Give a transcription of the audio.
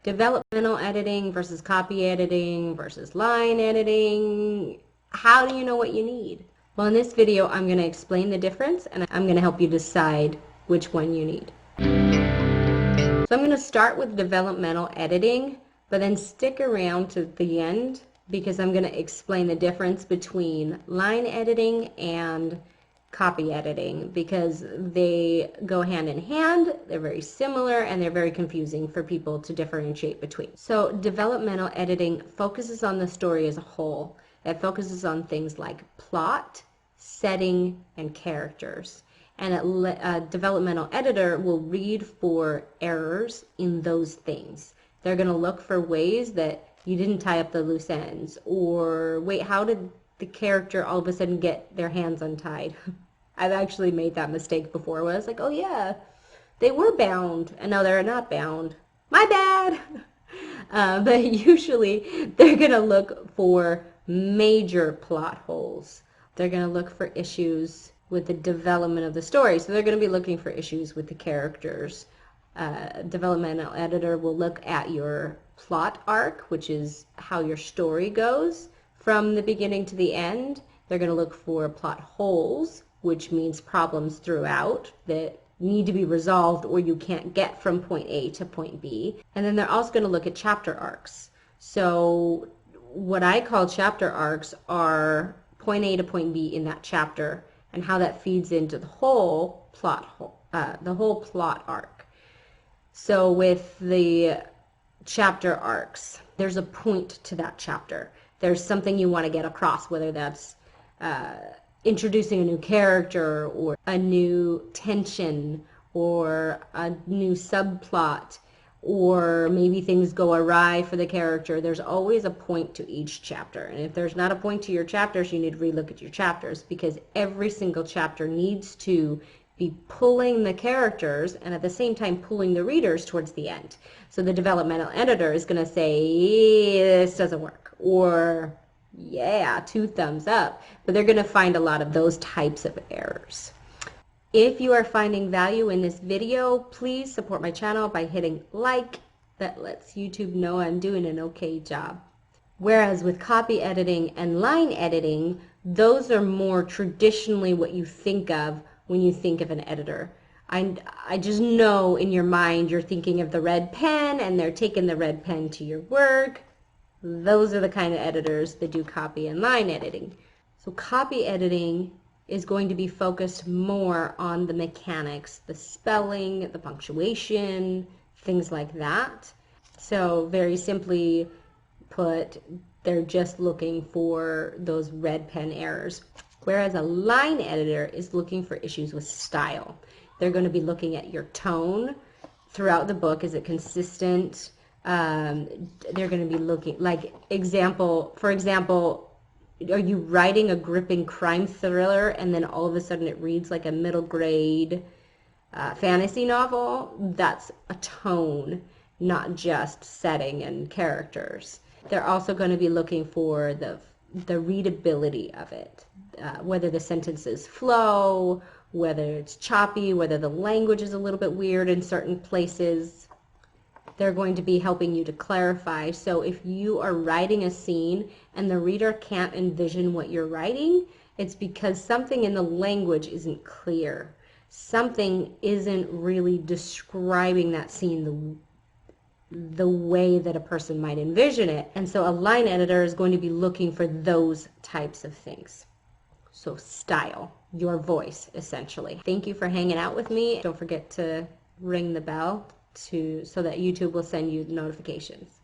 Developmental editing versus copy editing versus line editing. How do you know what you need? Well, in this video, I'm going to explain the difference and I'm going to help you decide which one you need. So I'm going to start with developmental editing, but then stick around to the end because I'm going to explain the difference between line editing and copy editing because they go hand in hand, they're very similar, and they're very confusing for people to differentiate between. So developmental editing focuses on the story as a whole. It focuses on things like plot, setting, and characters. And a developmental editor will read for errors in those things. They're going to look for ways that you didn't tie up the loose ends, or wait, how did the character all of a sudden get their hands untied? I've actually made that mistake before where I was like, oh yeah, they were bound, and now they're not bound. My bad! But usually they're going to look for major plot holes. They're going to look for issues with the development of the story. So they're going to be looking for issues with the characters. Developmental editor will look at your plot arc, which is how your story goes from the beginning to the end. They're going to look for plot holes, which means problems throughout that need to be resolved or you can't get from point A to point B. And then they're also going to look at chapter arcs. So what I call chapter arcs are point A to point B in that chapter and how that feeds into the whole plot arc. So with the chapter arcs, there's a point to that chapter. There's something you want to get across, whether that's introducing a new character or a new tension or a new subplot, or maybe things go awry for the character. There's always a point to each chapter. And if there's not a point to your chapters, you need to relook at your chapters because every single chapter needs to be pulling the characters and at the same time pulling the readers towards the end. So the developmental editor is going to say, this doesn't work, or yeah, 2 thumbs up. But they're going to find a lot of those types of errors. If you are finding value in this video, please support my channel by hitting like. That lets YouTube know I'm doing an okay job. Whereas with copy editing and line editing, those are more traditionally what you think of when you think of an editor. I just know in your mind you're thinking of the red pen and they're taking the red pen to your work. Those are the kind of editors that do copy and line editing. So copy editing is going to be focused more on the mechanics, the spelling, the punctuation, things like that. So very simply put, they're just looking for those red pen errors. Whereas a line editor is looking for issues with style. They're going to be looking at your tone throughout the book. Is it consistent? They're going to be looking, like for example, are you writing a gripping crime thriller and then all of a sudden it reads like a middle grade fantasy novel? That's a tone, not just setting and characters. They're also going to be looking for the readability of it, whether the sentences flow, whether it's choppy, whether the language is a little bit weird in certain places. They're going to be helping you to clarify. So if you are writing a scene and the reader can't envision what you're writing, it's because something in the language isn't clear. Something isn't really describing that scene the way that a person might envision it. And so a line editor is going to be looking for those types of things. So style, your voice, essentially. Thank you for hanging out with me. Don't forget to ring the bell so that YouTube will send you notifications.